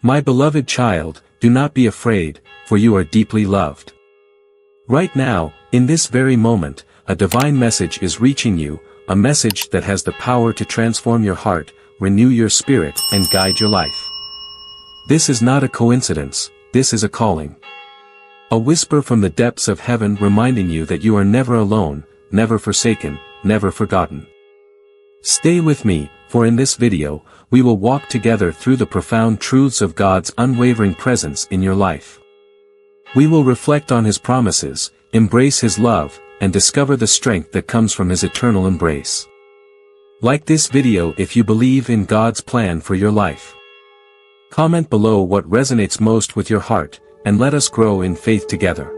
My beloved child, do not be afraid, for you are deeply loved. Right now, in this very moment, a divine message is reaching you, a message that has the power to transform your heart, renew your spirit, and guide your life. This is not a coincidence, this is a calling. A whisper from the depths of heaven reminding you that you are never alone, never forsaken, never forgotten. Stay with me, for in this video, we will walk together through the profound truths of God's unwavering presence in your life. We will reflect on His promises, embrace His love, and discover the strength that comes from His eternal embrace. Like this video if you believe in God's plan for your life. Comment below what resonates most with your heart, and let us grow in faith together.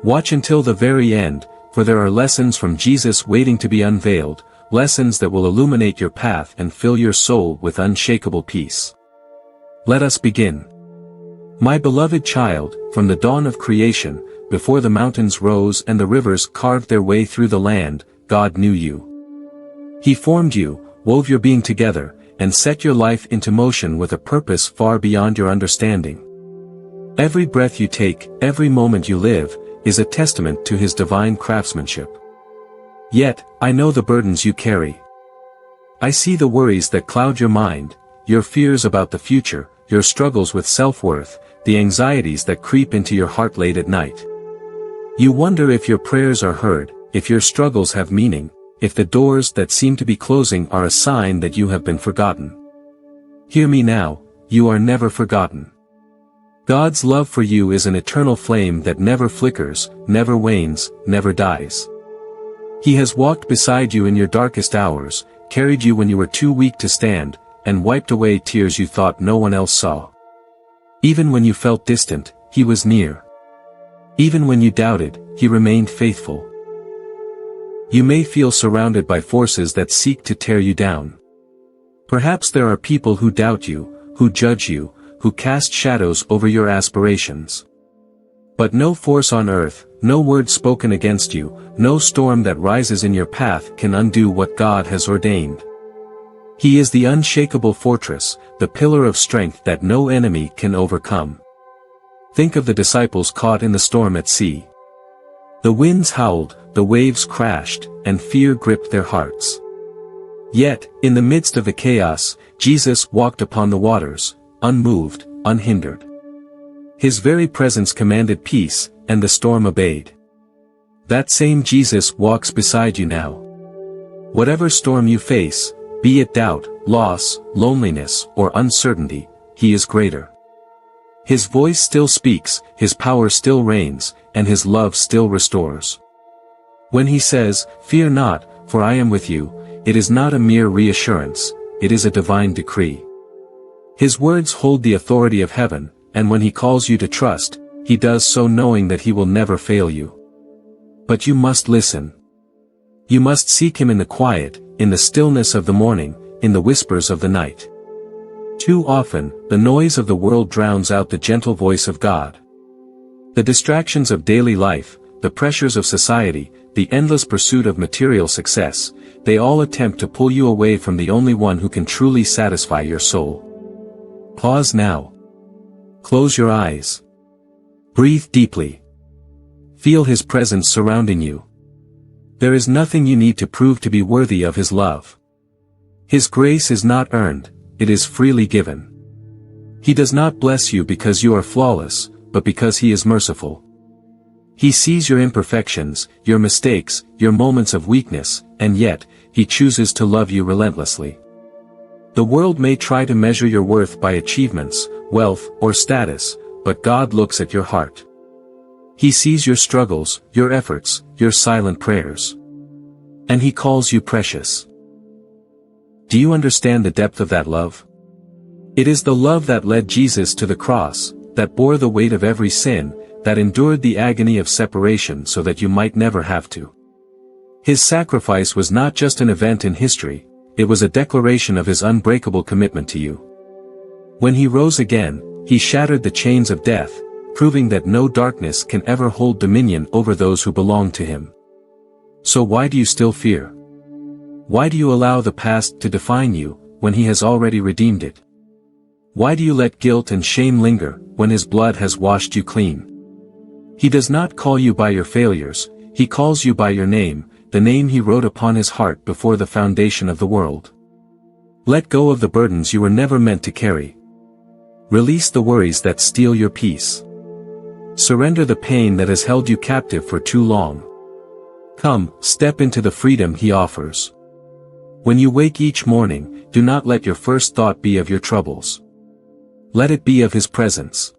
Watch until the very end, for there are lessons from Jesus waiting to be unveiled, lessons that will illuminate your path and fill your soul with unshakable peace. Let us begin. My beloved child, from the dawn of creation, before the mountains rose and the rivers carved their way through the land, God knew you. He formed you, wove your being together, and set your life into motion with a purpose far beyond your understanding. Every breath you take, every moment you live, is a testament to His divine craftsmanship. Yet, I know the burdens you carry. I see the worries that cloud your mind, your fears about the future, your struggles with self-worth, the anxieties that creep into your heart late at night. You wonder if your prayers are heard, if your struggles have meaning, if the doors that seem to be closing are a sign that you have been forgotten. Hear me now, you are never forgotten. God's love for you is an eternal flame that never flickers, never wanes, never dies. He has walked beside you in your darkest hours, carried you when you were too weak to stand, and wiped away tears you thought no one else saw. Even when you felt distant, He was near. Even when you doubted, He remained faithful. You may feel surrounded by forces that seek to tear you down. Perhaps there are people who doubt you, who judge you, who cast shadows over your aspirations. But no force on earth, no word spoken against you, no storm that rises in your path can undo what God has ordained. He is the unshakable fortress, the pillar of strength that no enemy can overcome. Think of the disciples caught in the storm at sea. The winds howled, the waves crashed, and fear gripped their hearts. Yet, in the midst of the chaos, Jesus walked upon the waters, unmoved, unhindered. His very presence commanded peace, and the storm obeyed. That same Jesus walks beside you now. Whatever storm you face, be it doubt, loss, loneliness, or uncertainty, He is greater. His voice still speaks, His power still reigns, and His love still restores. When He says, "Fear not, for I am with you," it is not a mere reassurance, it is a divine decree. His words hold the authority of heaven, and when He calls you to trust, He does so knowing that He will never fail you. But you must listen. You must seek Him in the quiet, in the stillness of the morning, in the whispers of the night. Too often, the noise of the world drowns out the gentle voice of God. The distractions of daily life, the pressures of society, the endless pursuit of material success, they all attempt to pull you away from the only one who can truly satisfy your soul. Pause now. Close your eyes. Breathe deeply. Feel His presence surrounding you. There is nothing you need to prove to be worthy of His love. His grace is not earned, it is freely given. He does not bless you because you are flawless, but because He is merciful. He sees your imperfections, your mistakes, your moments of weakness, and yet, He chooses to love you relentlessly. The world may try to measure your worth by achievements, wealth, or status, but God looks at your heart. He sees your struggles, your efforts, your silent prayers. And He calls you precious. Do you understand the depth of that love? It is the love that led Jesus to the cross, that bore the weight of every sin, that endured the agony of separation so that you might never have to. His sacrifice was not just an event in history, it was a declaration of His unbreakable commitment to you. When He rose again, He shattered the chains of death, proving that no darkness can ever hold dominion over those who belong to Him. So why do you still fear? Why do you allow the past to define you, when He has already redeemed it? Why do you let guilt and shame linger, when his blood has washed you clean? He does not call you by your failures, he calls you by your name, the name he wrote upon his heart before the foundation of the world. Let go of the burdens you were never meant to carry. Release the worries that steal your peace. Surrender the pain that has held you captive for too long. Come, step into the freedom he offers. When you wake each morning, do not let your first thought be of your troubles. Let it be of his presence.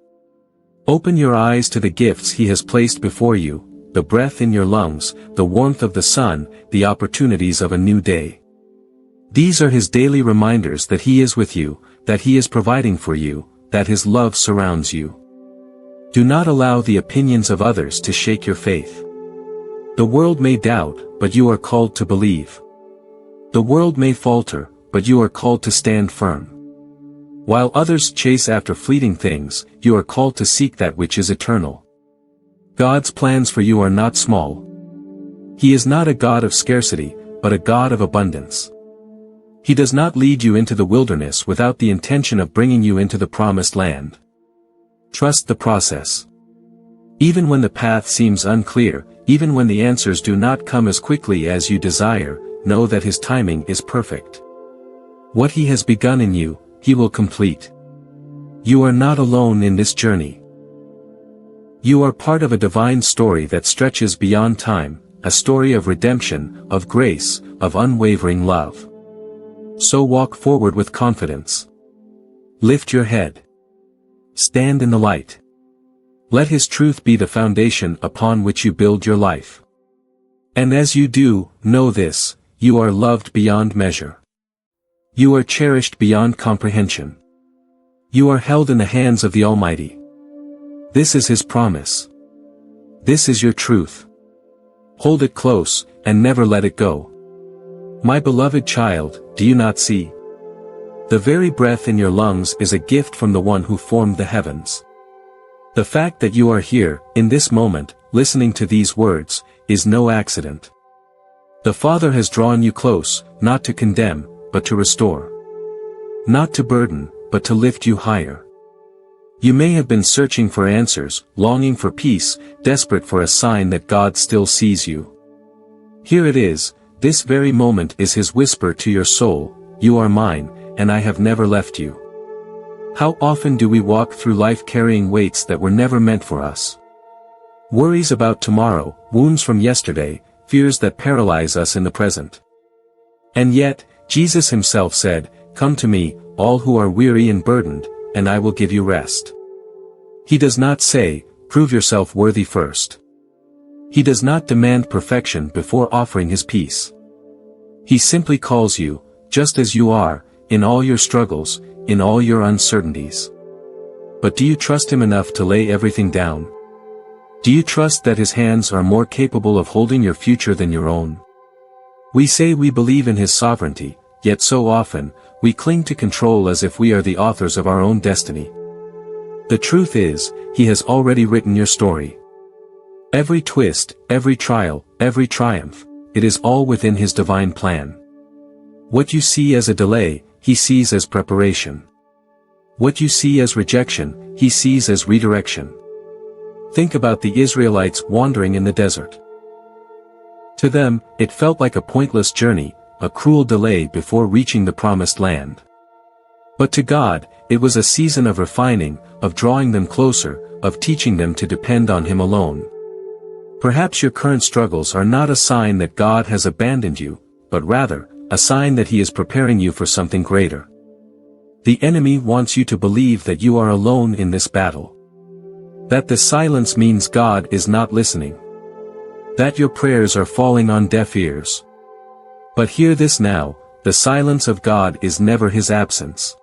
Open your eyes to the gifts he has placed before you, the breath in your lungs, the warmth of the sun, the opportunities of a new day. These are his daily reminders that he is with you, that he is providing for you, that his love surrounds you. Do not allow the opinions of others to shake your faith. The world may doubt, but you are called to believe. The world may falter, but you are called to stand firm. While others chase after fleeting things, you are called to seek that which is eternal. God's plans for you are not small. He is not a God of scarcity, but a God of abundance. He does not lead you into the wilderness without the intention of bringing you into the promised land. Trust the process. Even when the path seems unclear, even when the answers do not come as quickly as you desire, know that his timing is perfect. What he has begun in you, he will complete. You are not alone in this journey. You are part of a divine story that stretches beyond time, a story of redemption, of grace, of unwavering love. So walk forward with confidence. Lift your head. Stand in the light. Let his truth be the foundation upon which you build your life. And as you do, know this, you are loved beyond measure. You are cherished beyond comprehension. You are held in the hands of the Almighty. This is his promise. This is your truth. Hold it close, and never let it go. My beloved child, do you not see? The very breath in your lungs is a gift from the one who formed the heavens. The fact that you are here, in this moment, listening to these words, is no accident. The Father has drawn you close, not to condemn, but to restore. Not to burden, but to lift you higher. You may have been searching for answers, longing for peace, desperate for a sign that God still sees you. Here it is, this very moment is his whisper to your soul, you are mine, and I have never left you. How often do we walk through life carrying weights that were never meant for us? Worries about tomorrow, wounds from yesterday, fears that paralyze us in the present. And yet, Jesus himself said, "Come to me, all who are weary and burdened, and I will give you rest." He does not say, "Prove yourself worthy first." He does not demand perfection before offering his peace. He simply calls you, just as you are, in all your struggles, in all your uncertainties. But do you trust him enough to lay everything down? Do you trust that his hands are more capable of holding your future than your own? We say we believe in his sovereignty, yet so often, we cling to control as if we are the authors of our own destiny. The truth is, he has already written your story. Every twist, every trial, every triumph, it is all within his divine plan. What you see as a delay, he sees as preparation. What you see as rejection, he sees as redirection. Think about the Israelites wandering in the desert. To them, it felt like a pointless journey, a cruel delay before reaching the promised land. But to God, it was a season of refining, of drawing them closer, of teaching them to depend on him alone. Perhaps your current struggles are not a sign that God has abandoned you, but rather, a sign that he is preparing you for something greater. The enemy wants you to believe that you are alone in this battle. That the silence means God is not listening. That your prayers are falling on deaf ears. But hear this now, the silence of God is never his absence.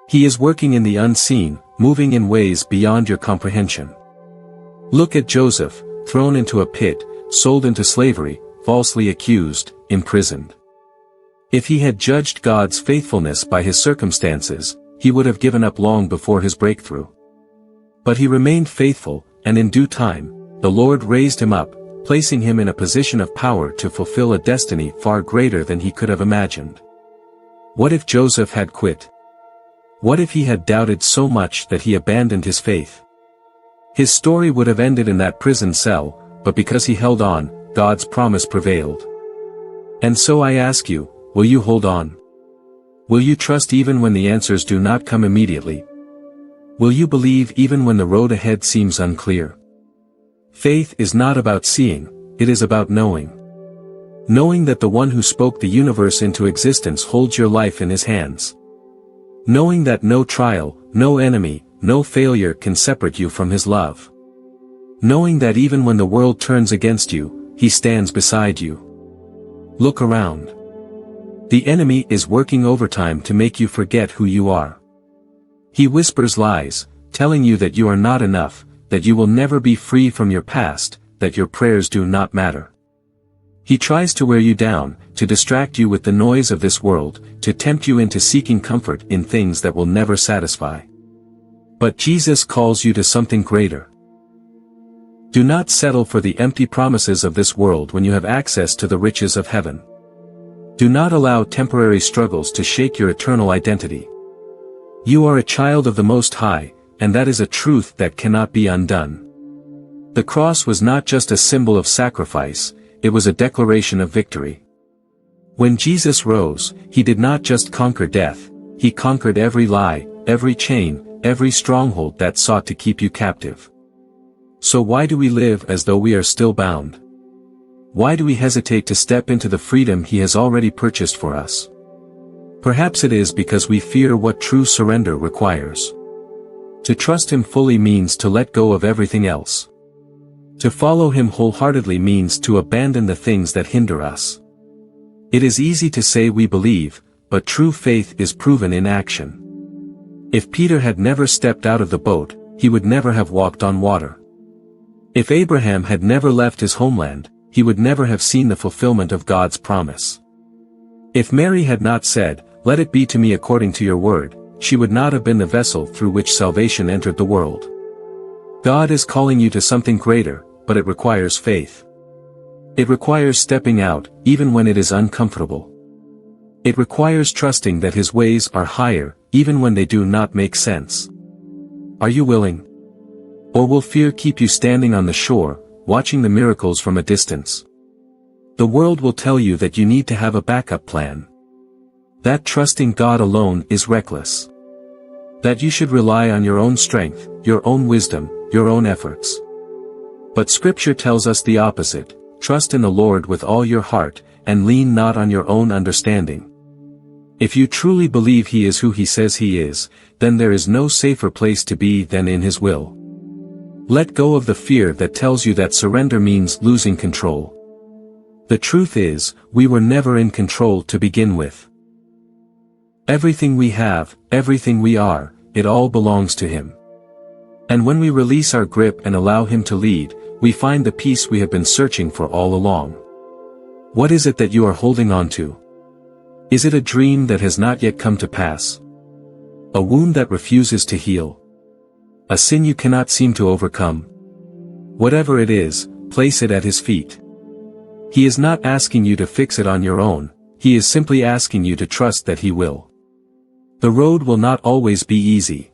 He is working in the unseen, moving in ways beyond your comprehension. Look at Joseph, thrown into a pit, sold into slavery, falsely accused, imprisoned. If he had judged God's faithfulness by his circumstances, he would have given up long before his breakthrough. But he remained faithful, and in due time, the Lord raised him up, placing him in a position of power to fulfill a destiny far greater than he could have imagined. What if Joseph had quit? What if he had doubted so much that he abandoned his faith? His story would have ended in that prison cell, but because he held on, God's promise prevailed. And so I ask you, will you hold on? Will you trust even when the answers do not come immediately? Will you believe even when the road ahead seems unclear? Faith is not about seeing, it is about knowing. Knowing that the one who spoke the universe into existence holds your life in his hands. Knowing that no trial, no enemy, no failure can separate you from his love. Knowing that even when the world turns against you, he stands beside you. Look around. The enemy is working overtime to make you forget who you are. He whispers lies, telling you that you are not enough, that you will never be free from your past, that your prayers do not matter. He tries to wear you down, to distract you with the noise of this world, to tempt you into seeking comfort in things that will never satisfy. But Jesus calls you to something greater. Do not settle for the empty promises of this world when you have access to the riches of heaven. Do not allow temporary struggles to shake your eternal identity. You are a child of the Most High, and that is a truth that cannot be undone. The cross was not just a symbol of sacrifice, it was a declaration of victory. When Jesus rose, he did not just conquer death, he conquered every lie, every chain, every stronghold that sought to keep you captive. So why do we live as though we are still bound? Why do we hesitate to step into the freedom he has already purchased for us? Perhaps it is because we fear what true surrender requires. To trust him fully means to let go of everything else. To follow him wholeheartedly means to abandon the things that hinder us. It is easy to say we believe, but true faith is proven in action. If Peter had never stepped out of the boat, he would never have walked on water. If Abraham had never left his homeland, he would never have seen the fulfillment of God's promise. If Mary had not said, "Let it be to me according to your word," she would not have been the vessel through which salvation entered the world. God is calling you to something greater, but it requires faith. It requires stepping out, even when it is uncomfortable. It requires trusting that his ways are higher, even when they do not make sense. Are you willing? Or will fear keep you standing on the shore, watching the miracles from a distance? The world will tell you that you need to have a backup plan. That trusting God alone is reckless. That you should rely on your own strength, your own wisdom, your own efforts. But Scripture tells us the opposite: trust in the Lord with all your heart, and lean not on your own understanding. If you truly believe he is who he says he is, then there is no safer place to be than in his will. Let go of the fear that tells you that surrender means losing control. The truth is, we were never in control to begin with. Everything we have, everything we are, it all belongs to him. And when we release our grip and allow him to lead, we find the peace we have been searching for all along. What is it that you are holding on to? Is it a dream that has not yet come to pass? A wound that refuses to heal? A sin you cannot seem to overcome? Whatever it is, place it at his feet. He is not asking you to fix it on your own, he is simply asking you to trust that he will. The road will not always be easy.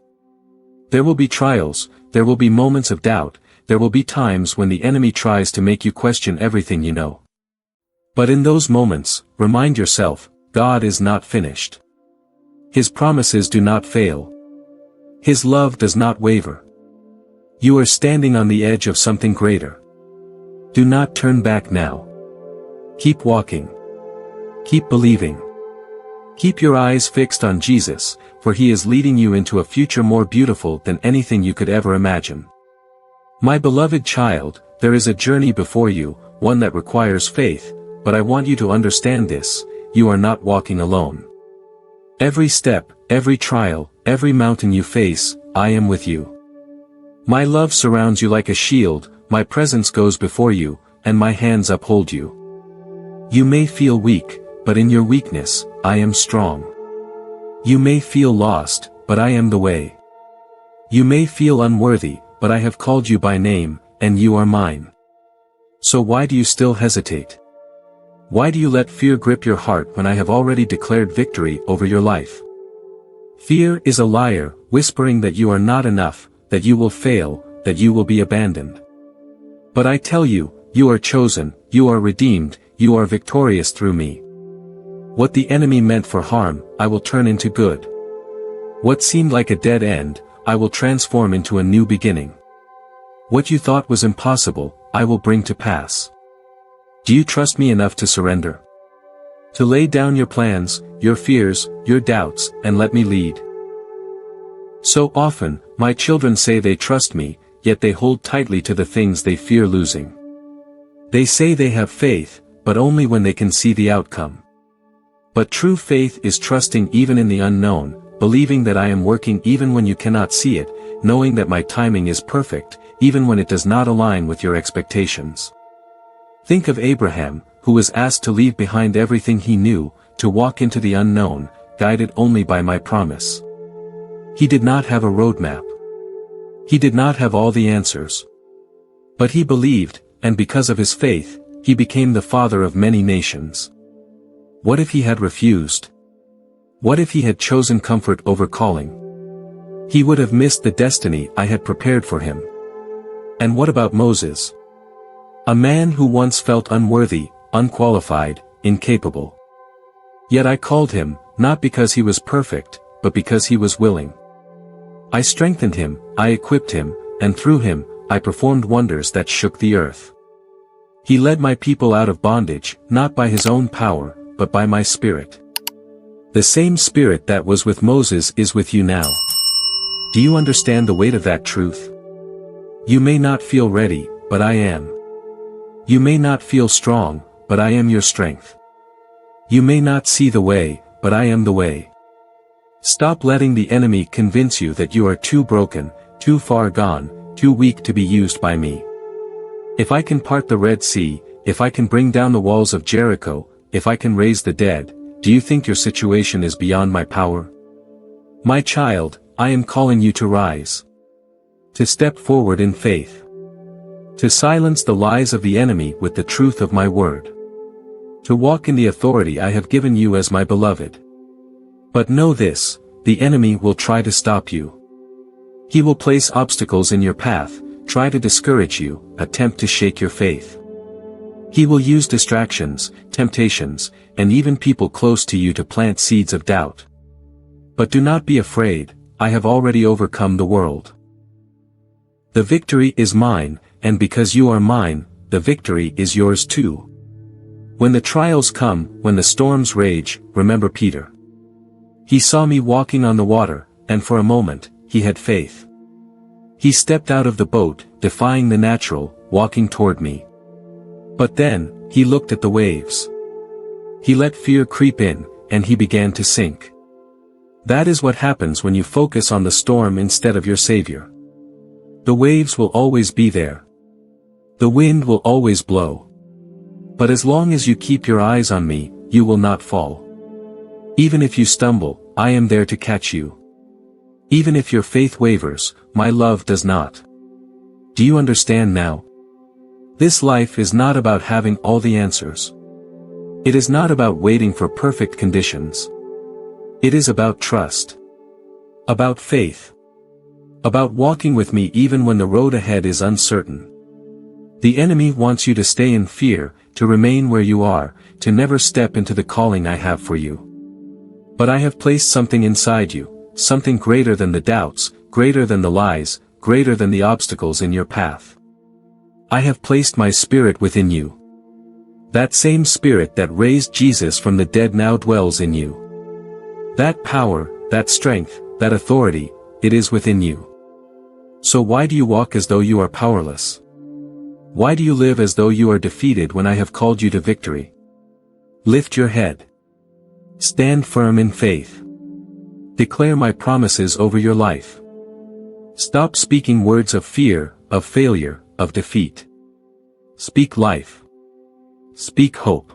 There will be trials, there will be moments of doubt, there will be times when the enemy tries to make you question everything you know. But in those moments, remind yourself, God is not finished. His promises do not fail. His love does not waver. You are standing on the edge of something greater. Do not turn back now. Keep walking. Keep believing. Keep your eyes fixed on Jesus, for he is leading you into a future more beautiful than anything you could ever imagine. My beloved child, there is a journey before you, one that requires faith, but I want you to understand this: you are not walking alone. Every step, every trial, every mountain you face, I am with you. My love surrounds you like a shield, my presence goes before you, and my hands uphold you. You may feel weak, but in your weakness, I am strong. You may feel lost, but I am the way. You may feel unworthy, but I have called you by name, and you are mine. So why do you still hesitate? Why do you let fear grip your heart when I have already declared victory over your life? Fear is a liar, whispering that you are not enough, that you will fail, that you will be abandoned. But I tell you, you are chosen, you are redeemed, you are victorious through me. What the enemy meant for harm, I will turn into good. What seemed like a dead end, I will transform into a new beginning. What you thought was impossible, I will bring to pass. Do you trust me enough to surrender? To lay down your plans, your fears, your doubts, and let me lead? So often, my children say they trust me, yet they hold tightly to the things they fear losing. They say they have faith, but only when they can see the outcome. But true faith is trusting even in the unknown, believing that I am working even when you cannot see it, knowing that my timing is perfect, even when it does not align with your expectations. Think of Abraham, who was asked to leave behind everything he knew, to walk into the unknown, guided only by my promise. He did not have a roadmap. He did not have all the answers. But he believed, and because of his faith, he became the father of many nations. What if he had refused? What if he had chosen comfort over calling? He would have missed the destiny I had prepared for him. And what about Moses? A man who once felt unworthy, unqualified, incapable. Yet I called him, not because he was perfect, but because he was willing. I strengthened him, I equipped him, and through him, I performed wonders that shook the earth. He led my people out of bondage, not by his own power, but by my spirit. The same spirit that was with Moses is with you now. Do you understand the weight of that truth? You may not feel ready, but I am. You may not feel strong, but I am your strength. You may not see the way, but I am the way. Stop letting the enemy convince you that you are too broken, too far gone, too weak to be used by me. If I can part the Red Sea, if I can bring down the walls of Jericho, if I can raise the dead, do you think your situation is beyond my power? My child, I am calling you to rise. To step forward in faith. To silence the lies of the enemy with the truth of my word. To walk in the authority I have given you as my beloved. But know this, the enemy will try to stop you. He will place obstacles in your path, try to discourage you, attempt to shake your faith. He will use distractions, temptations, and even people close to you to plant seeds of doubt. But do not be afraid, I have already overcome the world. The victory is mine, and because you are mine, the victory is yours too. When the trials come, when the storms rage, remember Peter. He saw me walking on the water, and for a moment, he had faith. He stepped out of the boat, defying the natural, walking toward me. But then, he looked at the waves. He let fear creep in, and he began to sink. That is what happens when you focus on the storm instead of your Savior. The waves will always be there. The wind will always blow. But as long as you keep your eyes on me, you will not fall. Even if you stumble, I am there to catch you. Even if your faith wavers, my love does not. Do you understand now? This life is not about having all the answers. It is not about waiting for perfect conditions. It is about trust. About faith. About walking with me even when the road ahead is uncertain. The enemy wants you to stay in fear, to remain where you are, to never step into the calling I have for you. But I have placed something inside you, something greater than the doubts, greater than the lies, greater than the obstacles in your path. I have placed my spirit within you. That same spirit that raised Jesus from the dead now dwells in you. That power, that strength, that authority, it is within you. So why do you walk as though you are powerless? Why do you live as though you are defeated when I have called you to victory? Lift your head. Stand firm in faith. Declare my promises over your life. Stop speaking words of fear, of failure, of defeat. Speak life. Speak hope.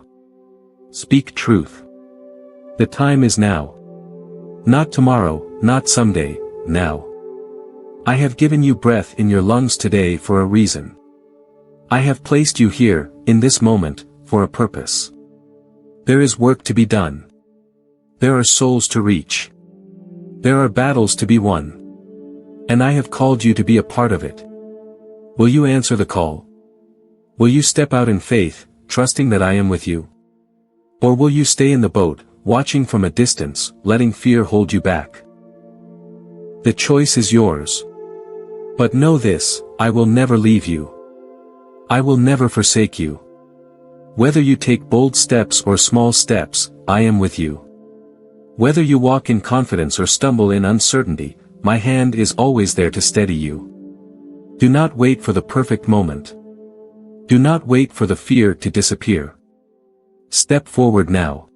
Speak truth. The time is now. Not tomorrow, not someday, now. I have given you breath in your lungs today for a reason. I have placed you here, in this moment, for a purpose. There is work to be done. There are souls to reach. There are battles to be won. And I have called you to be a part of it. Will you answer the call? Will you step out in faith, trusting that I am with you? Or will you stay in the boat, watching from a distance, letting fear hold you back? The choice is yours. But know this, I will never leave you. I will never forsake you. Whether you take bold steps or small steps, I am with you. Whether you walk in confidence or stumble in uncertainty, my hand is always there to steady you. Do not wait for the perfect moment. Do not wait for the fear to disappear. Step forward now.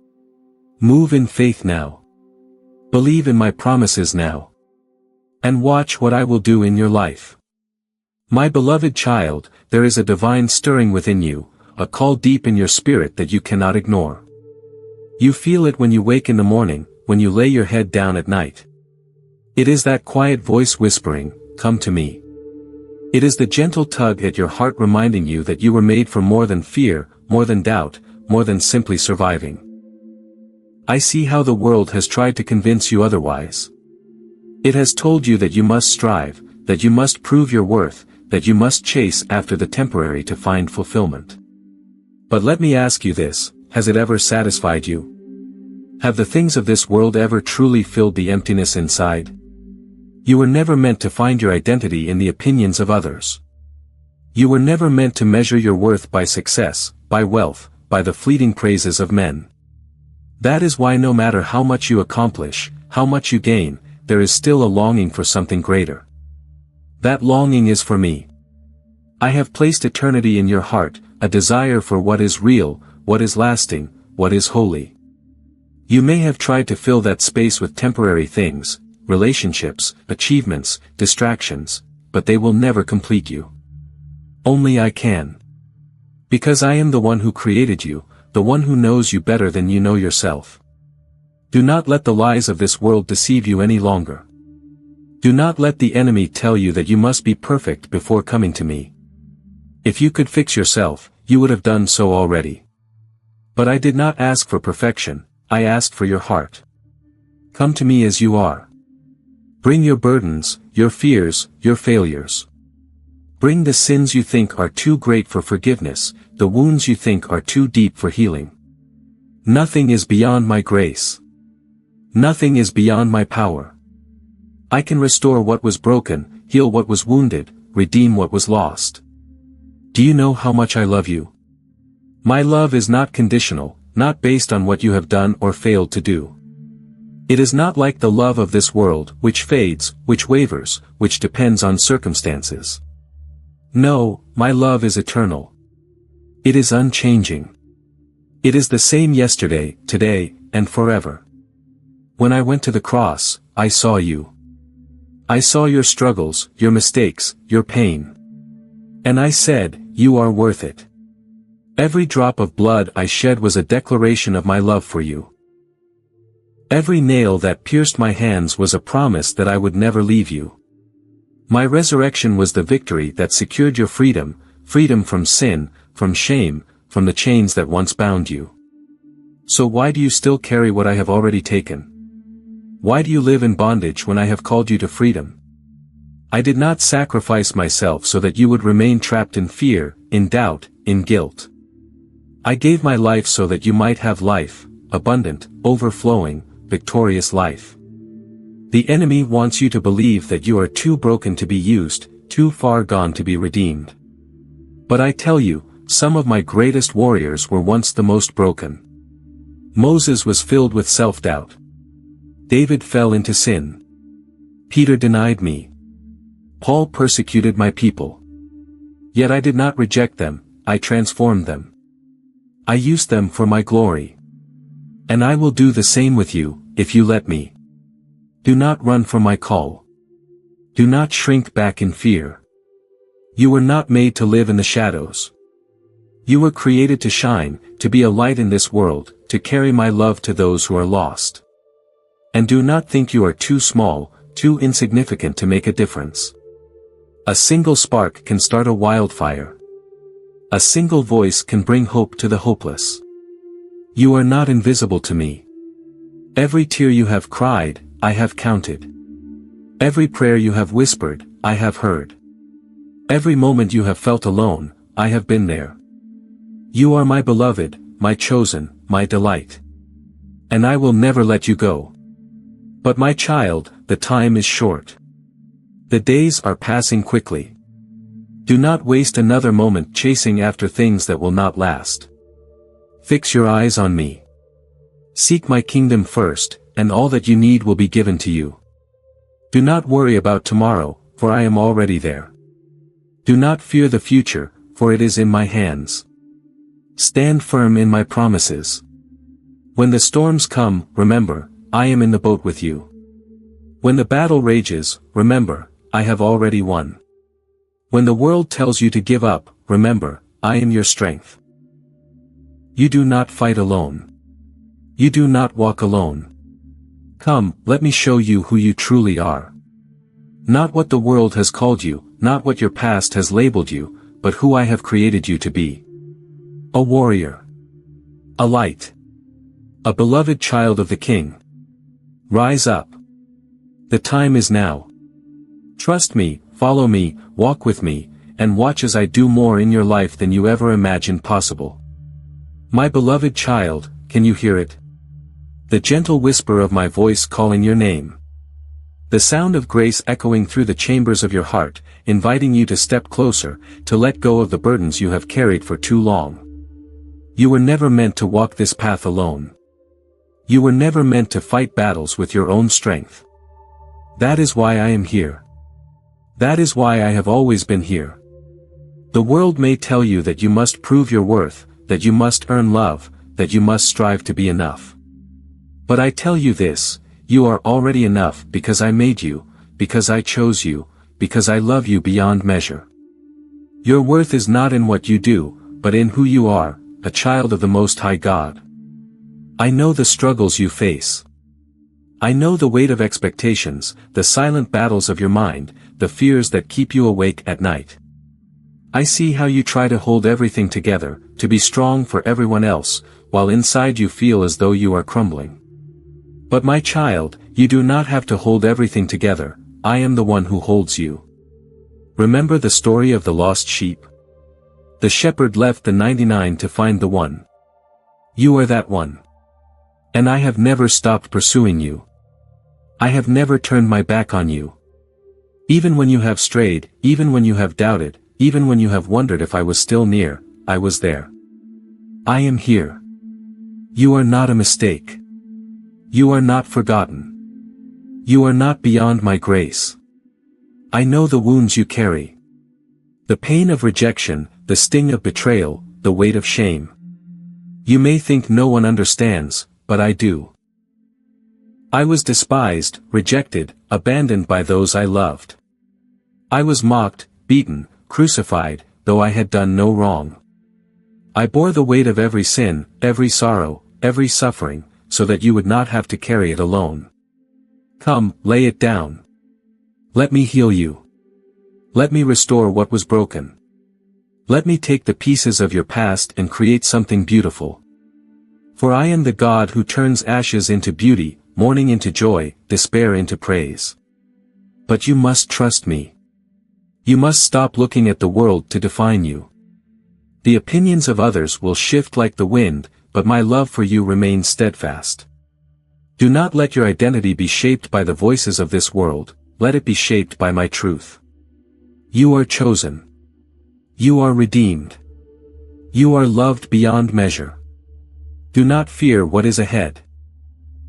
Move in faith now. Believe in my promises now. And watch what I will do in your life. My beloved child, there is a divine stirring within you, a call deep in your spirit that you cannot ignore. You feel it when you wake in the morning, when you lay your head down at night. It is that quiet voice whispering, "Come to me." It is the gentle tug at your heart reminding you that you were made for more than fear, more than doubt, more than simply surviving. I see how the world has tried to convince you otherwise. It has told you that you must strive, that you must prove your worth, that you must chase after the temporary to find fulfillment. But let me ask you this, has it ever satisfied you? Have the things of this world ever truly filled the emptiness inside? You were never meant to find your identity in the opinions of others. You were never meant to measure your worth by success, by wealth, by the fleeting praises of men. That is why no matter how much you accomplish, how much you gain, there is still a longing for something greater. That longing is for me. I have placed eternity in your heart, a desire for what is real, what is lasting, what is holy. You may have tried to fill that space with temporary things, relationships, achievements, distractions, but they will never complete you. Only I can. Because I am the one who created you, the one who knows you better than you know yourself. Do not let the lies of this world deceive you any longer. Do not let the enemy tell you that you must be perfect before coming to me. If you could fix yourself, you would have done so already. But I did not ask for perfection, I asked for your heart. Come to me as you are. Bring your burdens, your fears, your failures. Bring the sins you think are too great for forgiveness, the wounds you think are too deep for healing. Nothing is beyond my grace. Nothing is beyond my power. I can restore what was broken, heal what was wounded, redeem what was lost. Do you know how much I love you? My love is not conditional, not based on what you have done or failed to do. It is not like the love of this world, which fades, which wavers, which depends on circumstances. No, my love is eternal. It is unchanging. It is the same yesterday, today, and forever. When I went to the cross, I saw you. I saw your struggles, your mistakes, your pain. And I said, you are worth it. Every drop of blood I shed was a declaration of my love for you. Every nail that pierced my hands was a promise that I would never leave you. My resurrection was the victory that secured your freedom, freedom from sin, from shame, from the chains that once bound you. So why do you still carry what I have already taken? Why do you live in bondage when I have called you to freedom? I did not sacrifice myself so that you would remain trapped in fear, in doubt, in guilt. I gave my life so that you might have life, abundant, overflowing, victorious life. The enemy wants you to believe that you are too broken to be used, too far gone to be redeemed. But I tell you, some of my greatest warriors were once the most broken. Moses was filled with self-doubt. David fell into sin. Peter denied me. Paul persecuted my people. Yet I did not reject them, I transformed them. I used them for my glory. And I will do the same with you, if you let me. Do not run from my call. Do not shrink back in fear. You were not made to live in the shadows. You were created to shine, to be a light in this world, to carry my love to those who are lost. And do not think you are too small, too insignificant to make a difference. A single spark can start a wildfire. A single voice can bring hope to the hopeless. You are not invisible to me. Every tear you have cried, I have counted. Every prayer you have whispered, I have heard. Every moment you have felt alone, I have been there. You are my beloved, my chosen, my delight. And I will never let you go. But my child, the time is short. The days are passing quickly. Do not waste another moment chasing after things that will not last. Fix your eyes on me. Seek my kingdom first, and all that you need will be given to you. Do not worry about tomorrow, for I am already there. Do not fear the future, for it is in my hands. Stand firm in my promises. When the storms come, remember, I am in the boat with you. When the battle rages, remember, I have already won. When the world tells you to give up, remember, I am your strength. You do not fight alone. You do not walk alone. Come, let me show you who you truly are. Not what the world has called you, not what your past has labeled you, but who I have created you to be. A warrior. A light. A beloved child of the King. Rise up. The time is now. Trust me, follow me, walk with me, and watch as I do more in your life than you ever imagined possible. My beloved child, can you hear it? The gentle whisper of my voice calling your name. The sound of grace echoing through the chambers of your heart, inviting you to step closer, to let go of the burdens you have carried for too long. You were never meant to walk this path alone. You were never meant to fight battles with your own strength. That is why I am here. That is why I have always been here. The world may tell you that you must prove your worth, that you must earn love, that you must strive to be enough. But I tell you this, you are already enough because I made you, because I chose you, because I love you beyond measure. Your worth is not in what you do, but in who you are, a child of the Most High God. I know the struggles you face. I know the weight of expectations, the silent battles of your mind, the fears that keep you awake at night. I see how you try to hold everything together, to be strong for everyone else, while inside you feel as though you are crumbling. But my child, you do not have to hold everything together, I am the one who holds you. Remember the story of the lost sheep? The shepherd left the 99 to find the one. You are that one. And I have never stopped pursuing you. I have never turned my back on you. Even when you have strayed, even when you have doubted, even when you have wondered if I was still near, I was there. I am here. You are not a mistake. You are not forgotten. You are not beyond my grace. I know the wounds you carry. The pain of rejection, the sting of betrayal, the weight of shame. You may think no one understands, but I do. I was despised, rejected, abandoned by those I loved. I was mocked, beaten, crucified, though I had done no wrong. I bore the weight of every sin, every sorrow, every suffering, so that you would not have to carry it alone. Come, lay it down. Let me heal you. Let me restore what was broken. Let me take the pieces of your past and create something beautiful. For I am the God who turns ashes into beauty, mourning into joy, despair into praise. But you must trust me. You must stop looking at the world to define you. The opinions of others will shift like the wind, but my love for you remains steadfast. Do not let your identity be shaped by the voices of this world, let it be shaped by my truth. You are chosen. You are redeemed. You are loved beyond measure. Do not fear what is ahead.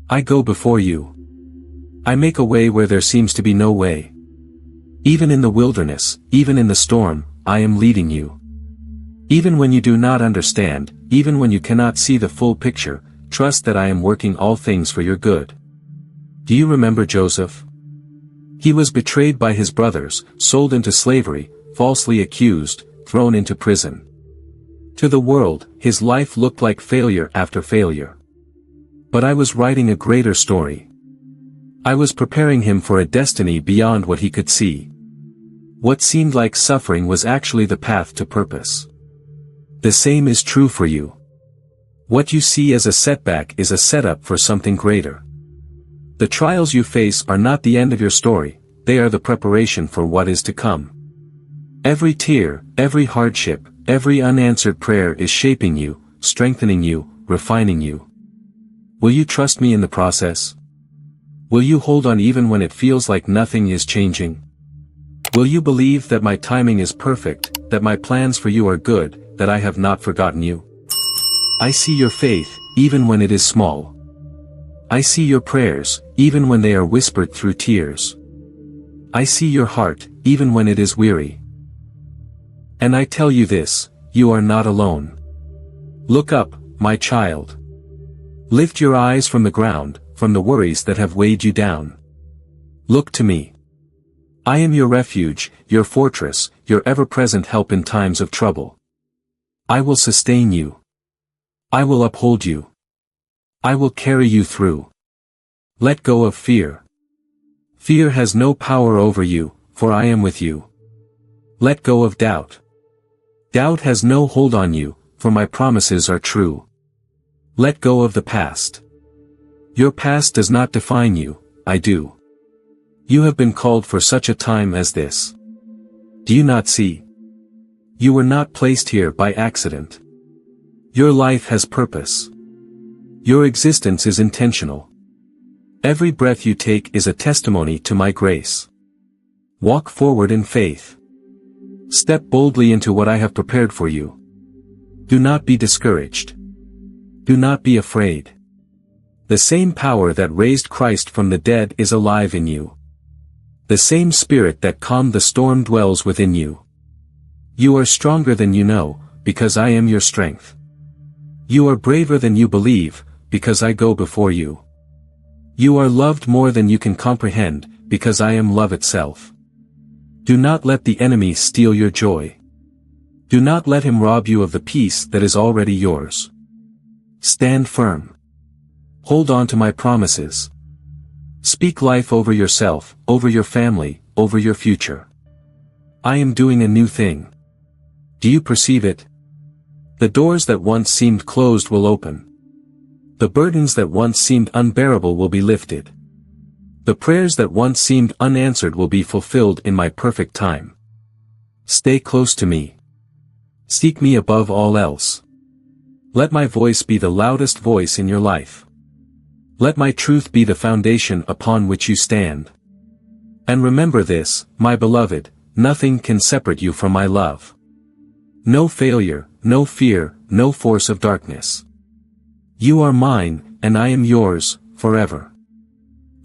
I go before you. I make a way where there seems to be no way. Even in the wilderness, even in the storm, I am leading you. Even when you do not understand, even when you cannot see the full picture, trust that I am working all things for your good. Do you remember Joseph? He was betrayed by his brothers, sold into slavery, falsely accused, thrown into prison. To the world, his life looked like failure after failure. But I was writing a greater story. I was preparing him for a destiny beyond what he could see. What seemed like suffering was actually the path to purpose. The same is true for you. What you see as a setback is a setup for something greater. The trials you face are not the end of your story, they are the preparation for what is to come. Every tear, every hardship, every unanswered prayer is shaping you, strengthening you, refining you. Will you trust me in the process? Will you hold on even when it feels like nothing is changing? Will you believe that my timing is perfect, that my plans for you are good, that I have not forgotten you? I see your faith, even when it is small. I see your prayers, even when they are whispered through tears. I see your heart, even when it is weary. And I tell you this, you are not alone. Look up, my child. Lift your eyes from the ground, from the worries that have weighed you down. Look to me. I am your refuge, your fortress, your ever-present help in times of trouble. I will sustain you. I will uphold you. I will carry you through. Let go of fear. Fear has no power over you, for I am with you. Let go of doubt. Doubt has no hold on you, for my promises are true. Let go of the past. Your past does not define you, I do. You have been called for such a time as this. Do you not see? You were not placed here by accident. Your life has purpose. Your existence is intentional. Every breath you take is a testimony to my grace. Walk forward in faith. Step boldly into what I have prepared for you. Do not be discouraged. Do not be afraid. The same power that raised Christ from the dead is alive in you. The same Spirit that calmed the storm dwells within you. You are stronger than you know, because I am your strength. You are braver than you believe, because I go before you. You are loved more than you can comprehend, because I am love itself. Do not let the enemy steal your joy. Do not let him rob you of the peace that is already yours. Stand firm. Hold on to my promises. Speak life over yourself, over your family, over your future. I am doing a new thing. Do you perceive it? The doors that once seemed closed will open. The burdens that once seemed unbearable will be lifted. The prayers that once seemed unanswered will be fulfilled in my perfect time. Stay close to me. Seek me above all else. Let my voice be the loudest voice in your life. Let my truth be the foundation upon which you stand. And remember this, my beloved, nothing can separate you from my love. No failure, no fear, no force of darkness. You are mine, and I am yours, forever.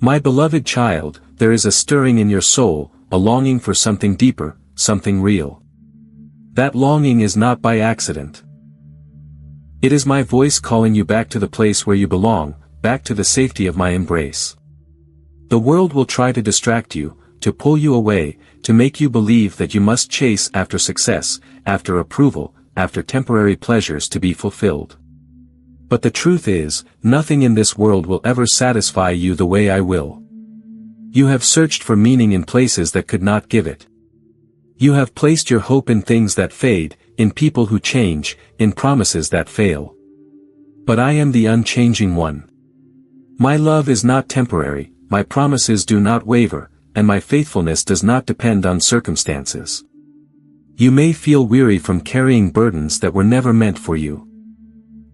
My beloved child, there is a stirring in your soul, a longing for something deeper, something real. That longing is not by accident. It is my voice calling you back to the place where you belong, back to the safety of my embrace. The world will try to distract you, to pull you away, to make you believe that you must chase after success, after approval, after temporary pleasures to be fulfilled. But the truth is, nothing in this world will ever satisfy you the way I will. You have searched for meaning in places that could not give it. You have placed your hope in things that fade, in people who change, in promises that fail. But I am the unchanging one. My love is not temporary, my promises do not waver, and my faithfulness does not depend on circumstances. You may feel weary from carrying burdens that were never meant for you.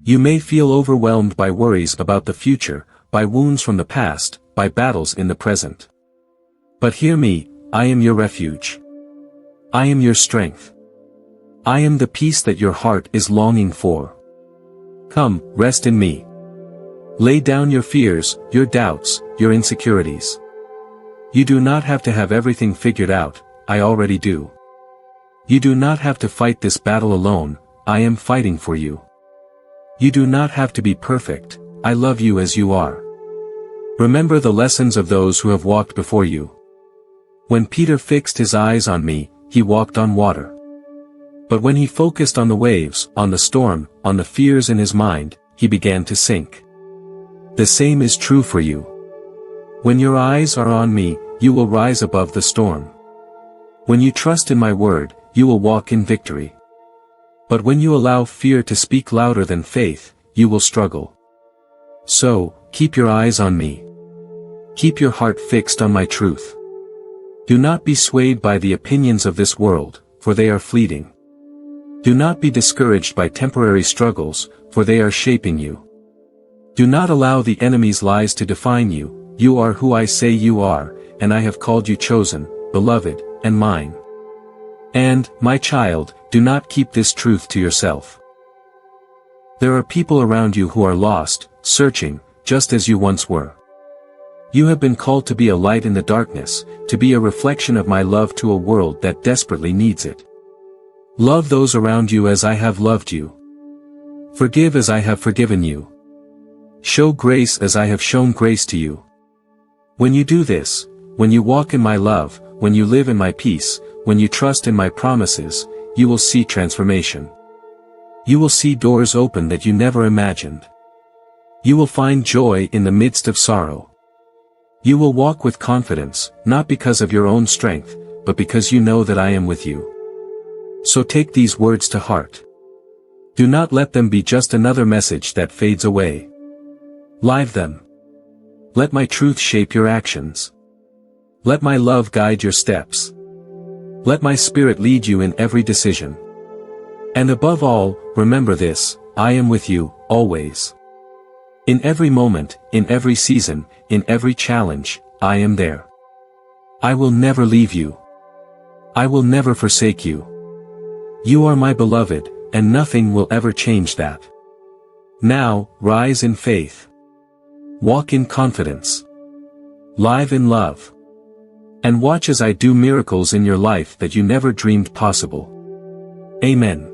You may feel overwhelmed by worries about the future, by wounds from the past, by battles in the present. But hear me, I am your refuge. I am your strength. I am the peace that your heart is longing for. Come, rest in me. Lay down your fears, your doubts, your insecurities. You do not have to have everything figured out, I already do. You do not have to fight this battle alone, I am fighting for you. You do not have to be perfect, I love you as you are. Remember the lessons of those who have walked before you. When Peter fixed his eyes on me, he walked on water. But when he focused on the waves, on the storm, on the fears in his mind, he began to sink. The same is true for you. When your eyes are on me, you will rise above the storm. When you trust in my word, you will walk in victory. But when you allow fear to speak louder than faith, you will struggle. So, keep your eyes on me. Keep your heart fixed on my truth. Do not be swayed by the opinions of this world, for they are fleeting. Do not be discouraged by temporary struggles, for they are shaping you. Do not allow the enemy's lies to define you. You are who I say you are, and I have called you chosen, beloved, and mine. And, my child, do not keep this truth to yourself. There are people around you who are lost, searching, just as you once were. You have been called to be a light in the darkness, to be a reflection of my love to a world that desperately needs it. Love those around you as I have loved you. Forgive as I have forgiven you. Show grace as I have shown grace to you. When you do this, when you walk in my love, when you live in my peace, when you trust in my promises, you will see transformation. You will see doors open that you never imagined. You will find joy in the midst of sorrow. You will walk with confidence, not because of your own strength, but because you know that I am with you. So take these words to heart. Do not let them be just another message that fades away. Live them. Let my truth shape your actions. Let my love guide your steps. Let my spirit lead you in every decision. And above all, remember this: I am with you, always. In every moment, in every season, in every challenge, I am there. I will never leave you. I will never forsake you. You are my beloved, and nothing will ever change that. Now, rise in faith. Walk in confidence. Live in love. And watch as I do miracles in your life that you never dreamed possible. Amen.